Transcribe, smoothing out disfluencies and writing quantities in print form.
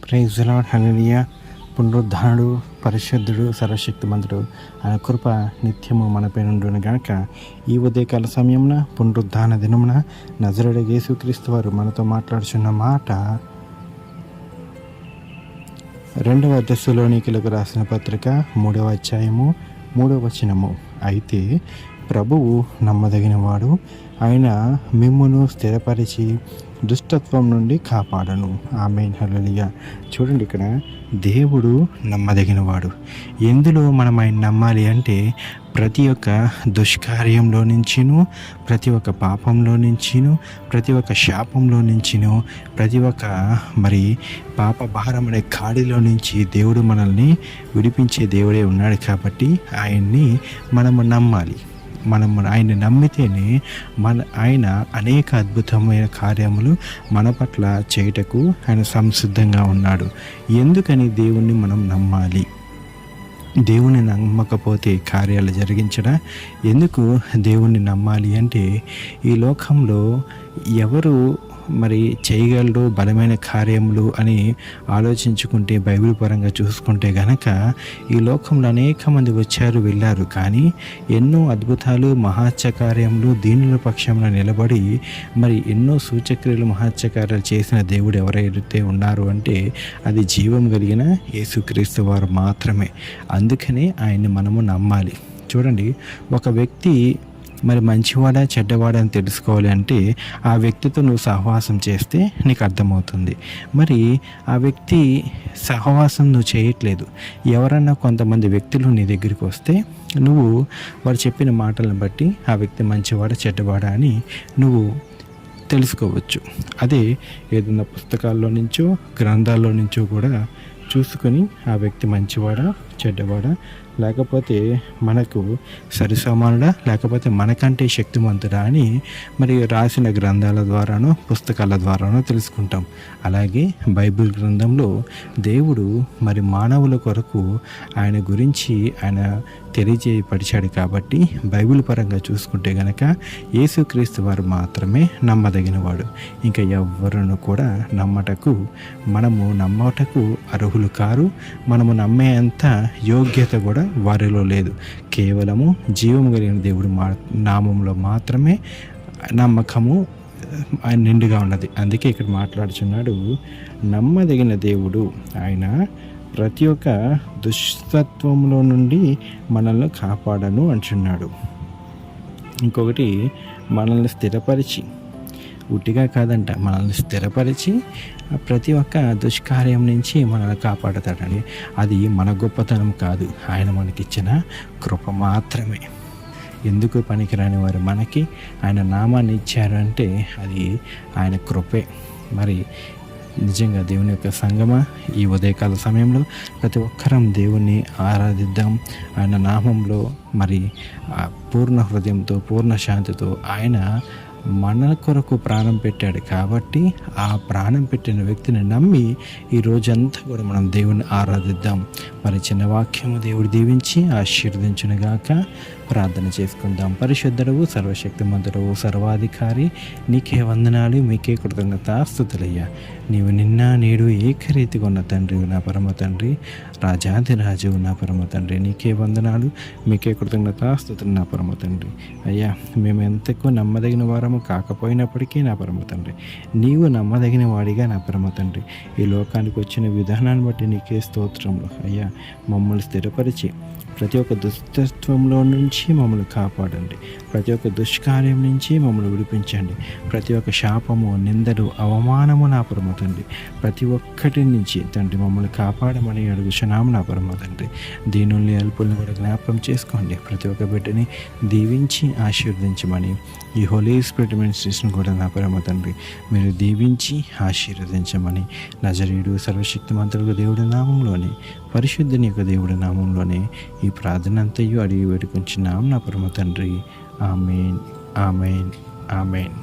Praise the lord, హల్లెలూయా. పునరుద్ధానుడు, పరిశుద్ధుడు, సర్వశక్తిమంతుడు ఆయన కృప నిత్యము మనపై ఉండును గాక. ఈ ఉదయకాల సమయమున పునరుద్ధాన దినమున నజరేయుడైన యేసుక్రీస్తు వారు మనతో మాట్లాడుచున్న మాట 2వ తెస్సలోనికీయులకు రాసిన పత్రిక 3వ అధ్యాయము 3వ వచనము. అయితే ప్రభువు నమ్మదగినవాడు, ఆయన మిమ్మును స్థిరపరిచి దుష్టత్వం నుండి కాపాడను. ఆమేన్, హల్లెలూయా. చూడండి, ఇక్కడ దేవుడు నమ్మదగినవాడు. ఎందులో మనం ఆయన నమ్మాలి అంటే ప్రతి ఒక్క దుష్కార్యంలో నుంచిను, ప్రతి ఒక్క పాపంలో నుంచిను, ప్రతి ఒక్క శాపంలో నుంచిను, ప్రతి ఒక్క పాప భారం అనే కాడిలో నుంచి దేవుడు మనల్ని విడిపించే దేవుడే ఉన్నాడు. కాబట్టి ఆయన్ని మనము నమ్మాలి. మనము ఆయన నమ్మితేనే ఆయన అనేక అద్భుతమైన కార్యములు మన పట్ల చేయుటకు ఆయన సంసిద్ధంగా ఉన్నాడు. ఎందుకని దేవుణ్ణి మనం నమ్మాలి? దేవుని నమ్మకపోతే కార్యాలు జరిగించడా? దేవుణ్ణి నమ్మాలి అంటే ఈ లోకంలో ఎవరు చేయగలరు బలమైన కార్యములు అని ఆలోచించుకుంటే, బైబిల్ పరంగా చూసుకుంటే గనక ఈ లోకంలో అనేక మంది వచ్చారు వెళ్ళారు, కానీ ఎన్నో అద్భుతాలు మహాత్కార్యములు దీనుల పక్షంలో నిలబడి ఎన్నో సూచక్రియలు మహాత్కార్యాలు చేసిన దేవుడు ఎవరైతే ఉన్నారు అంటే అది జీవం కలిగిన యేసుక్రీస్తు వారు మాత్రమే. అందుకనే ఆయన్ని మనము నమ్మాలి. చూడండి, ఒక వ్యక్తి మంచివాడా చెడ్డవాడా అని తెలుసుకోవాలి అంటే ఆ వ్యక్తితో నువ్వు సహవాసం చేస్తే నీకు అర్థమవుతుంది. ఆ వ్యక్తి సహవాసం నువ్వు చేయట్లేదు. ఎవరన్నా కొంతమంది వ్యక్తులు నీ దగ్గరికి వస్తే నువ్వు వారు చెప్పిన మాటలను బట్టి ఆ వ్యక్తి మంచివాడా చెడ్డవాడా అని నువ్వు తెలుసుకోవచ్చు. అదే ఏదైనా పుస్తకాల్లో నుంచో గ్రంథాల్లో నుంచో కూడా చూసుకొని ఆ వ్యక్తి మంచివాడా చెడ్డవాడా, లేకపోతే మనకు సరిసమానుడా, లేకపోతే మనకంటే శక్తివంతుడా అని రాసిన గ్రంథాల ద్వారానో పుస్తకాల ద్వారానో తెలుసుకుంటాం. అలాగే బైబిల్ గ్రంథంలో దేవుడు మానవుల కొరకు ఆయన గురించి ఆయన తెలియజేయపరిచాడు. కాబట్టి బైబిల్ పరంగా చూసుకుంటే గనక యేసుక్రీస్తు వారు మాత్రమే నమ్మదగినవాడు. ఇంకా ఎవ్వరును కూడా నమ్మటకు అర్హులు కారు. మనము నమ్మేంత యోగ్యత కూడా వారిలో లేదు. కేవలము జీవము కలిగిన దేవుడు నామంలో మాత్రమే నమ్మకము నిండుగా ఉన్నది. అందుకే ఇక్కడ మాట్లాడుచున్నాడు, నమ్మదగిన దేవుడు ఆయన ప్రతి ఒక్క దుష్టత్వంలో నుండి మనల్ని కాపాడను అంటున్నాడు. ఇంకొకటి, మనల్ని స్థిరపరిచి, ఉట్టిగా కాదంట, మనల్ని స్థిరపరిచి ప్రతి ఒక్క దుష్కార్యం నుంచి మనల్ని కాపాడతాడని. అది మన గొప్పతనం కాదు, ఆయన మనకిచ్చిన కృప మాత్రమే. ఎందుకు పనికిరాని వారు మనకి ఆయన నామాన్ని ఇచ్చారు అంటే అది ఆయన కృపే. నిజంగా దేవుని యొక్క సంగమా, ఈ ఉదయకాల సమయంలో ప్రతి ఒక్కరం దేవుణ్ణి ఆరాధిద్దాం. ఆయన నామంలో పూర్ణ హృదయంతో పూర్ణ శాంతితో ఆయన మన కొరకు ప్రాణం పెట్టాడు. కాబట్టి ఆ ప్రాణం పెట్టిన వ్యక్తిని నమ్మి ఈ రోజంతా కూడా మనం దేవుని ఆరాధిద్దాం. చిన్న వాక్యము దేవుడు దీవించి ఆశీర్వదించునుగాక. ప్రార్థన చేసుకుందాం. పరిశుద్ధుడవు, సర్వశక్తిమంతుడవు, సర్వాధికారి, నీకే వందనాలు, మీకే కృతజ్ఞతాస్తుతులయ్యా. నీవు నిన్న నేడు ఏకరీతిగా ఉన్న తండ్రి, నా పరమ తండ్రి, రాజాధిరాజు నా పరమ తండ్రి, నీకే వందనాలు, మీకే కృతజ్ఞతాస్తుతులు నా పరమ తండ్రి. అయ్యా, మేము ఎంతకు నమ్మదగిన వారము కాకపోయినప్పటికీ నా పరమ తండ్రి, నీవు నమ్మదగిన వాడిగా నా పరమ తండ్రి, ఈ లోకానికి వచ్చిన విధానాన్ని బట్టి నీకే స్తోత్రములు. అయ్యా, మమ్మల్ని స్థిరపరిచి ప్రతి ఒక్క దుష్టత్వంలో నుంచి మమ్మల్ని కాపాడండి. ప్రతి ఒక్క దుష్కార్యం నుంచి మమ్మల్ని విడిపించండి. ప్రతి ఒక్క శాపము, నిందలు, అవమానము నా పరమ తండ్రి, ప్రతి ఒక్కటి నుంచి తండ్రి మమ్మల్ని కాపాడమని అడుగుచున్నాము నా పరమ తండ్రి. దీనుల్ని అల్పుల్ని కూడా జ్ఞాపకం చేసుకోండి. ప్రతి ఒక్క బిడ్డని దీవించి ఆశీర్వదించమని, ఈ హోలీ స్పిరిట్ మినిస్ట్రీస్ని కూడా నా పరమ తండ్రి మీరు దీవించి ఆశీర్వదించమని, నజరేయుడు సర్వశక్తిమంతుడు దేవుడి నామంలోనే, పరిశుద్ధుని యొక్క దేవుడి నామంలోనే ఈ ప్రార్థన అంతయు అడిగి వేడుకుంటున్నాం నా పరమ తండ్రి. Amen, amen, amen.